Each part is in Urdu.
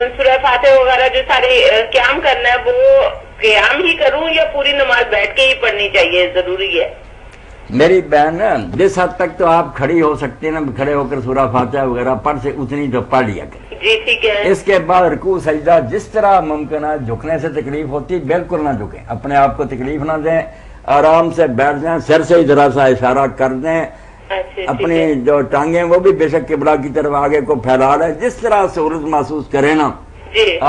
سورہ فاتحہ وغیرہ جو سارے قیام کرنا ہے وہ قیام ہی کروں یا پوری نماز بیٹھ کے ہی پڑھنی چاہیے، ضروری ہے؟ میری بہن جس حد تک تو آپ کھڑی ہو سکتی ہیں نا، کھڑے ہو کر سورہ فاتحہ وغیرہ پڑھ سے اتنی جو پڑھ لیا کریں. جی ٹھیک ہے. اس کے بعد رکوع سجدہ جس طرح ممکن ہے، جھکنے سے تکلیف ہوتی بالکل نہ جھکیں، اپنے آپ کو تکلیف نہ دیں، آرام سے بیٹھ جائیں، سر سے ذرا سا اشارہ کر دیں، اپنی جو ٹانگیں وہ بھی بے شک قبلہ کی طرف آگے کو پھیلا لیں، جس طرح سہولت محسوس کریں نا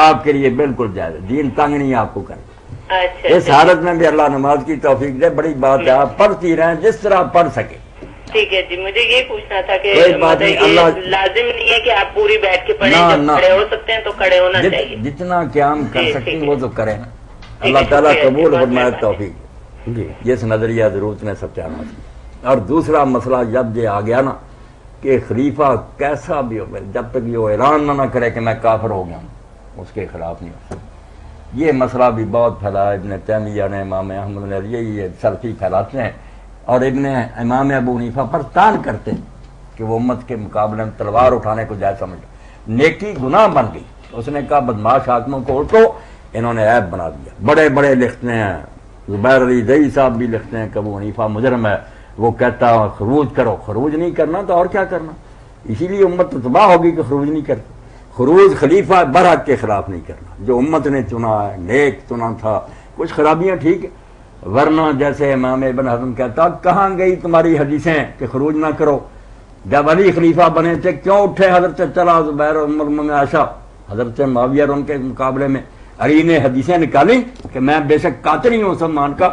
آپ کے لیے بالکل جائز. دین تنگ نہیں آپ کو کرے. اس حالت میں بھی اللہ نماز کی توفیق دے. بڑی بات ہے، آپ پڑھتی رہیں جس طرح پڑھ سکے. ٹھیک ہے جی. مجھے یہ پوچھنا تھا کہ لازم نہیں ہے کہ آپ پوری بیٹھ کے پڑھیں، جب کھڑے ہو سکتے ہیں تو کھڑے ہونا چاہیے. جتنا قیام کر سکتے ہیں وہ تو کریں نا. اللہ تعالیٰ قبول فرمائے توفیق. جی اس نظریہ ضرورت نے سمجھانا چاہیے. اور دوسرا مسئلہ جب یہ آ گیا نا کہ خلیفہ کیسا بھی ہو، جب تک یہ اعلان نہ کرے کہ میں کافر ہو گیا ہوں، اس کے خلاف نہیں ہو سکتا. یہ مسئلہ بھی بہت پھیلا. ابن تیمیہ نے، امام احمد نے، یہ سلفی پھیلاتے ہیں اور امام ابو حنیفہ پر تان کرتے ہیں کہ وہ امت کے مقابلے میں تلوار اٹھانے کو جائز سمجھا. نیکی گناہ بن گئی. اس نے کہا بدماش حاکموں کو اٹھو، انہوں نے عیب بنا دیا. بڑے بڑے لکھتے ہیں، زبیر علی زئی صاحب بھی لکھتے ہیں کہ ابو حنیفہ مجرم ہے. وہ کہتا ہے خروج کرو. خروج نہیں کرنا تو اور کیا کرنا؟ اسی لیے امت تباہ ہوگی کہ خروج نہیں کرتی. خروج خلیفہ برحق کے خلاف نہیں کرنا. جو امت نے چنا ہے، نیک چنا تھا، کچھ خرابیاں ٹھیک ہے، ورنہ جیسے امام ابن حزم کہتا کہاں گئی تمہاری حدیثیں کہ خروج نہ کرو؟ جب علی خلیفہ بنے تھے کیوں اٹھے حضرت طلحہ، زبیر، عمر، عائشہ، حضرت معاویہ اور ان کے مقابلے میں علی نے حدیثیں نکالی کہ میں بے شک قاتل ہی ہوں مسلمان کا،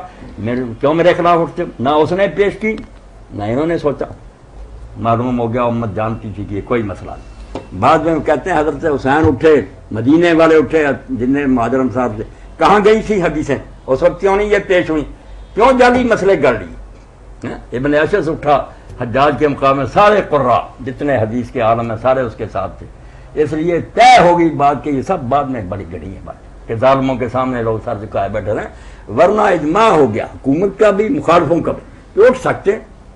کیوں میرے خلاف اٹھتے؟ نہ اس نے پیش کی نہ انہوں نے سوچا. معلوم ہو گیا امت جانتی تھی کہ یہ کوئی مسئلہ نہیں. بعد میں کہتے ہیں حضرت حسین اٹھے، مدینے والے اٹھے جن نے مہاجر انصار سے، کہاں گئی تھی حدیثیں اس وقت؟ کیوں نہیں یہ پیش ہوئی؟ کیوں جعلی مسئلے گڑ لی؟ ابن اشعث اٹھا حجاج کے مقام میں، سارے قراء جتنے حدیث کے عالم ہیں سارے اس کے ساتھ تھے. اس لیے طے ہو گئی بات کہ یہ سب بعد میں بڑی گڑی ہے بات کہ ظالموں کے سامنے لوگ سر جھکائے بیٹھے رہے. ورنہ اجماع ہو گیا حکومت کا بھی مخالفوں کا بھی اٹھ سکتے.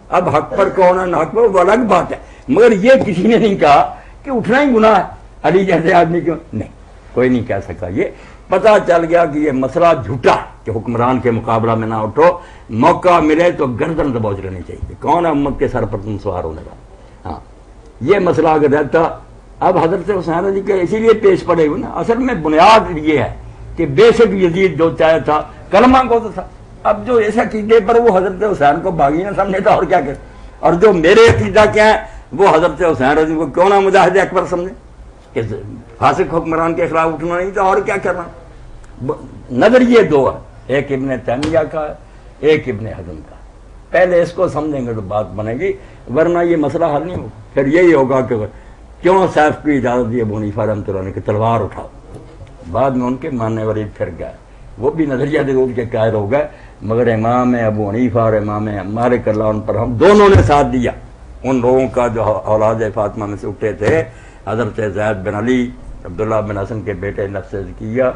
اب حق پر کون ہے نہ حق پر وہ الگ بات ہے، مگر یہ کسی نے نہیں کہا کہ اٹھنا ہی گناہ ہے. علی جیسے آدمی کیوں نہیں، کوئی نہیں کہہ سکا. یہ پتا چل گیا کہ یہ مسئلہ جھوٹا کہ حکمران کے مقابلہ میں نہ اٹھو، موقع ملے تو گردن دبوچ لینی چاہیے. کون ہے امت کے سر پر تم سوار ہونے والا؟ ہاں یہ مسئلہ اگر رہتا. اب حضرت حسین علی کے اسی لیے پیش پڑے ہوئے نا. اصل میں بنیاد یہ ہے کہ بے شک یزید جو چاہے تھا کلمہ کو تو تھا. اب جو اس عقیدے پر وہ حضرت حسین کو باغی نہ سمجھے تھا اور کیا کرے، اور جو میرے عقیدہ کیا ہے وہ حضرت حسین رضی کو کیوں نہ مجاہد اکبر سمجھے کہ فاسق حکمران کے خلاف اٹھنا نہیں تو اور کیا کرنا. نظریے دو ہے، ایک ابن تیمیہ کا ہے، ایک ابن حزم کا. پہلے اس کو سمجھیں گے تو بات بنے گی، ورنہ یہ مسئلہ حل نہیں ہوگا. پھر یہی ہوگا کہ کیوں سیف کی اجازت دی ابو حنیفہ رحمۃ اللہ نے کہ تلوار اٹھاؤ. بعد میں ان کے ماننے والے پھر گئے، وہ بھی نظریہ ضرور کے قائل ہو گئے، مگر امام ابو حنیفہ اور امام مالک اللہ ان پر ہم دونوں نے ساتھ دیا. ان لوگوں کا جو اولاد فاطمہ میں سے اٹھے تھے، حضرت زید بن علی، عبداللہ بن حسن کے بیٹے نفس کیا،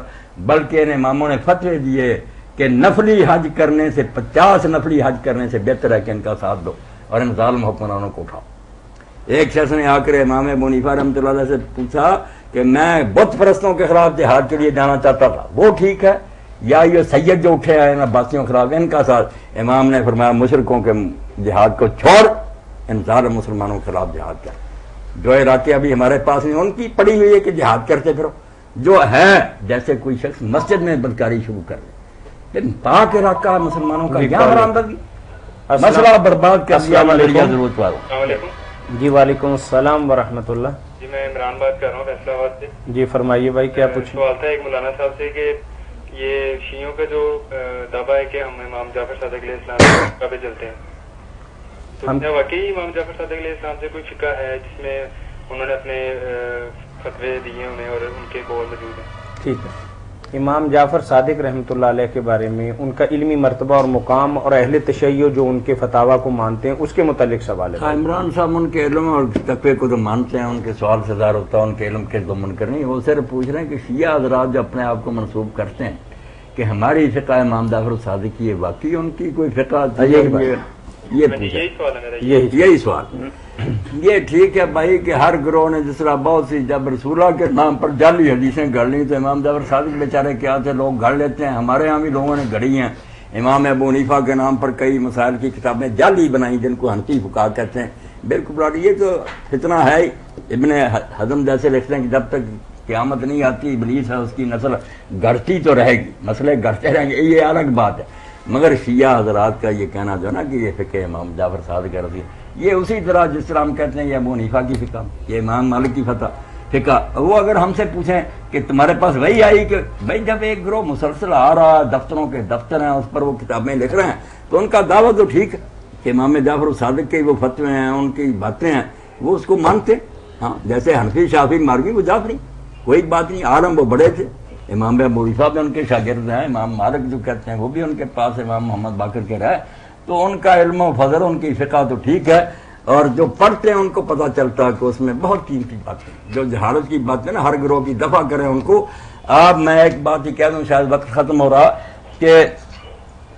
بلکہ ان اماموں نے فتوے دیے کہ نفلی حج کرنے سے 50 نفلی حج کرنے سے بہتر ہے کہ ان کا ساتھ دو اور ان ظالم حکمرانوں کو اٹھاؤ. ایک شخص نے آ کر امام ابو حنیفہ رحمۃ اللہ علیہ سے پوچھا کہ میں بت پرستوں کے خلاف جہاد کے لیے جانا چاہتا تھا، وہ ٹھیک ہے یا یہ سید جو اٹھے آئے عباسیوں کے خلاف ان کا ساتھ؟ امام نے فرمایا مشرکوں کے جہاد کو چھوڑ، ان ظالم مسلمانوں کے خلاف جہاد کر. جو علاقے ابھی ہمارے پاس نہیں ان کی پڑی ہوئی ہے کہ جہاد کرتے پھرو. جو ہے جیسے کوئی شخص مسجد میں بدکاری شروع کر لے، لیکن پاک علاقہ مسلمانوں کا کیا برآمدگی، مسئلہ برباد کر دیا. ضرورت والوں. جی وعلیکم السلام ورحمۃ اللہ. جی میں عمران بات کر رہا ہوں فیصلہ آباد سے. جی فرمائیے بھائی کیا پوچھیں. سوال تھا ایک مولانا صاحب سے کہ یہ شیعوں کا جو دعویٰ ہے کہ ہم امام جعفر صادق علیہ السلام کا پہ چلتے ہیں، تو کیا واقعی امام جعفر صادق علیہ السلام سے کوئی فقہ ہے جس میں انہوں نے اپنے فتوے دیے انہیں اور ان کے قول موجود ہیں؟ ٹھیک ہے. امام جعفر صادق رحمۃ اللہ علیہ کے بارے میں ان کا علمی مرتبہ اور مقام اور اہل تشیع جو ان کے فتاوا کو مانتے ہیں اس کے متعلق سوال ہے. عمران صاحب ان کے علم اور تقوی کو تو مانتے ہیں، ان کے سوال سے ظاہر ہوتا ہے ان کے علم کے تو منکر نہیں. وہ صرف پوچھ رہے ہیں کہ شیعہ حضرات جو اپنے آپ کو منسوب کرتے ہیں کہ ہماری فقہ امام جعفر صادق کی، واقعی ان کی کوئی فقہ یہ پوچھا، یہی سوال ہے میرا، یہی سوال۔ یہ ٹھیک ہے بھائی کہ ہر گروہ نے جس طرح بہت سی جب رسول اللہ کے نام پر جعلی حدیثیں گھڑ لی تو امام جعفر صادق بیچارے کیا تھے، لوگ گھڑ لیتے ہیں، ہمارے ہاں بھی لوگوں نے گھڑی ہیں۔ امام ابو حنیفہ کے نام پر کئی مسائل کی کتابیں جعلی بنائی جن کو حنفی فقہا کہتے ہیں، بالکل یہ تو فتنہ ہے ہی۔ ابن حزم جیسے لکھتے ہیں کہ جب تک قیامت نہیں آتی ابلیس ہے اس کی نسل گھٹتی تو رہے گی، مسئلے گھٹتے رہیں گے، یہ الگ بات ہے۔ مگر شیعہ حضرات کا یہ کہنا جو ہے نا کہ یہ فقہ امام جعفر صادق رضی، یہ اسی طرح جس طرح ہم کہتے ہیں یہ ابو حنیفہ کی فقہ، یہ امام مالک کی فقہ، وہ اگر ہم سے پوچھیں کہ تمہارے پاس وہی آئی کہ بھائی جب ایک گروہ مسلسل آ رہا، دفتروں کے دفتر ہیں، اس پر وہ کتابیں لکھ رہے ہیں، تو ان کا دعویٰ تو ٹھیک ہے کہ امام جعفر صادق کے وہ فتوے ہیں، ان کی باتیں ہیں، وہ اس کو مانتے، ہاں جیسے حنفی شافعی مالکی وہ جعفری، کوئی بات نہیں، عالم وہ بڑے تھے۔ امام ابو حنیفہ بھی ان کے شاگرد ہیں، امام مالک جو کہتے ہیں وہ بھی ان کے پاس امام محمد باقر کے رہے، تو ان کا علم و فضل، ان کی فقہ تو ٹھیک ہے، اور جو پڑھتے ہیں ان کو پتہ چلتا ہے کہ اس میں بہت قیمتی باتیں، جو جہالت کی باتیں نا ہر گروہ کی دفع کریں ان کو۔ اب میں ایک بات ہی کہہ دوں، شاید وقت ختم ہو رہا، کہ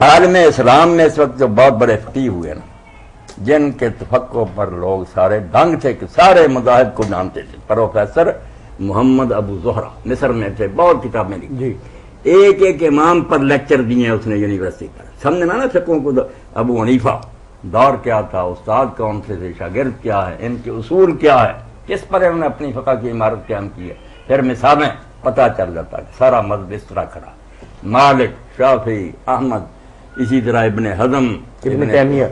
عالم اسلام میں اس وقت جو بہت بڑے فقیہ ہوئے نا، جن کے تفقہ پر لوگ سارے دنگ تھے کہ سارے مذاہب کو جانتے تھے، پروفیسر محمد ابو زہرا مصر میں تھے، بہت کتابیں لکھی جی، ایک ایک امام پر لیکچر دیے ہیں اس نے یونیورسٹی پر، سمجھنا نا فقہوں کو۔ ابو حنیفہ دور کیا تھا، استاد کون سے تھے، شاگرد کیا ہے، ان کے اصول کیا ہے، کس پر انہوں نے اپنی فقہ کی عمارت قائم کی ہے، پھر مثالیں پتہ چل جاتا ہے سارا مذہب اس طرح کھڑا، مالک، شافعی، احمد، اسی طرح ابن حزم، ابن تیمیہ،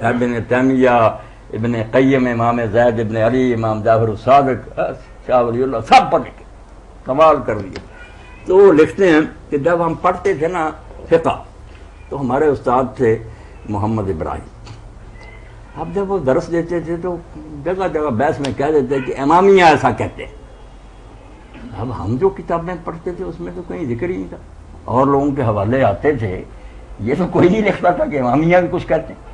ابن قیم، امام زید ابن علی، امام جعفر الصادق، شاہ ولی اللہ، سب پڑھ کے کمال کر لیے۔ تو وہ لکھتے ہیں کہ جب ہم پڑھتے تھے نا فقہ تو ہمارے استاد تھے محمد ابراہیم، اب جب وہ درس دیتے تھے تو جگہ جگہ بحث میں کہہ دیتے کہ امامیہ ایسا کہتے ہیں۔ اب ہم جو کتابیں پڑھتے تھے اس میں تو کہیں ذکر ہی نہیں تھا، اور لوگوں کے حوالے آتے تھے، یہ تو کوئی نہیں لکھتا تھا کہ امامیہ بھی کچھ کہتے ہیں۔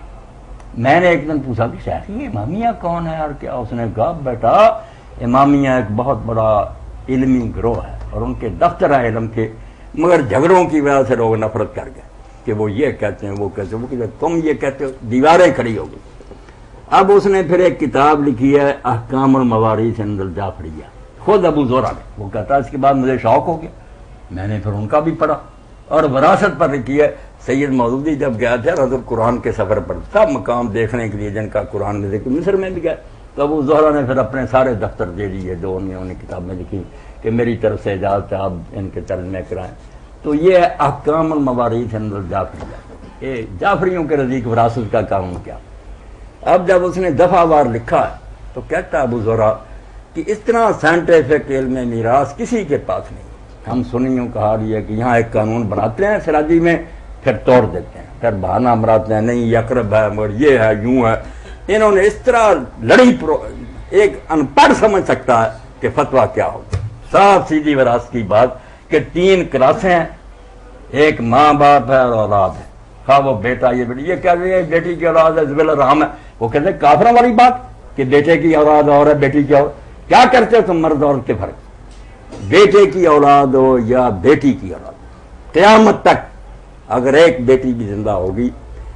میں نے ایک دن پوچھا کہ شیخ یہ امامیہ کون ہے اور کیا؟ اس نے کہا بیٹا امامیہ ایک بہت بڑا علمی گروہ ہے اور ان کے دفتر ہیں علم کے، مگر جھگڑوں کی وجہ سے لوگ نفرت کر گئے کہ وہ یہ کہتے ہیں، وہ کہتے ہیں، وہ کہتے ہیں تم یہ کہتے ہو، دیواریں کھڑی ہو گئی۔ اب اس نے پھر ایک کتاب لکھی ہے احکام الموارث عند الجعفریہ، خود ابو زہرا نے، وہ کہتا ہے اس کے بعد مجھے شوق ہو گیا، میں نے پھر ان کا بھی پڑھا، اور وراثت پر لکھی ہے۔ سید مودودی جب گیا تھا حضرت قرآن کے سفر پر، سب مقام دیکھنے کے لیے جن کا قرآن میں ذکر، مصر میں بھی گئے، تو ابو زہرا نے پھر اپنے سارے دفتر دے دیے جو انہوں نے کتاب میں لکھی کہ میری طرف سے اجازت ہے آپ ان کے ترجمے کرائیں۔ تو یہ احکام الموارث عند الجعفریہ، یہ جعفریوں کے نزدیک وراثت کا قانون کیا۔ اب جب اس نے دفعہ وار لکھا ہے تو کہتا ہے ابو زہرا کہ اس طرح سائنٹیفک علم میراث کسی کے پاس نہیں۔ ہم سنیوں کا حال یہ ہے کہ یہاں ایک قانون بناتے ہیں سراجی میں، پھر توڑ دیتے ہیں، پھر بہانہ بناتے ہیں، نہیں یہ اقرب ہے مگر یہ ہے، یوں ہے۔ انہوں نے اس طرح لڑی، ایک ان پڑھ سمجھ سکتا ہے کہ فتویٰ کیا ہوگا۔ صاف سیدھی وراثت کی بات کہ 3 کلاسیں ہیں، ایک ماں باپ ہے اور اولاد ہے، خواہ وہ بیٹا یہ بیٹی، یہ کہہ رہے ہیں بیٹی کی اولاد ہے ذبیح الرحم ہے، وہ کہتے ہیں کافروں والی بات کہ بیٹے کی اولاد اور ہے بیٹی کی اولاد، کیا کرتے ہو تم مرد عورت کے فرق؟ بیٹے کی اولاد ہو یا بیٹی کی اولاد، قیامت تک اگر ایک بیٹی بھی زندہ ہوگی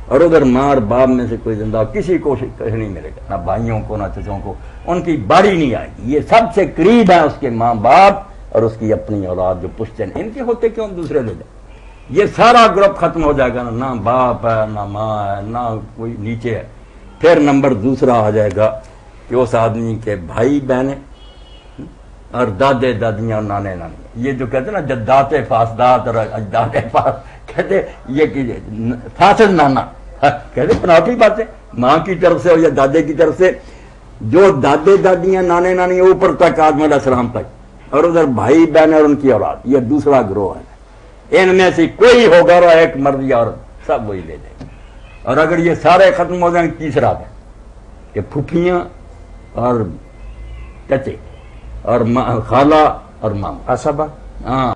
اور ادھر ماں اور باپ میں سے کوئی زندہ ہو، کسی کو نہیں ملے گا، نہ بھائیوں کو نہ چچوں کو، ان کی باری نہیں آئے گی۔ یہ سب سے قریب ہے اس کے ماں باپ اور اس کی اپنی اولاد جو پشتن، ان کے ہوتے کیوں دوسرے لے جائیں؟ یہ سارا گروپ ختم ہو جائے گا، نہ باپ ہے نہ ماں ہے نہ کوئی نیچے ہے۔ پھر نمبر دوسرا آ جائے گا کہ اس آدمی کے بھائی بہنیں اور دادے دادیاں اور نانے نانی، یہ جو کہتے ہیں نا جدات فاسدات اور اجداد کہتے یہ فاسد نانا، کہتے بناوٹی باتیں، ماں کی طرف سے اور یا دادے کی طرف سے، جو دادے دادیاں نانے نانی اوپر تک آدم علیہ السلام تک، اور ادھر بھائی بہن اور ان کی اولاد، یہ دوسرا گروہ ہے۔ ان میں سے کوئی ہوگا اور ایک مرد یا عورت، سب وہی لے جائیں گے۔ اور اگر یہ سارے ختم ہو جائیں، تیسرا ہے کہ پھپھیاں اور چچے اور خالہ اور ماما، اسبا، ہاں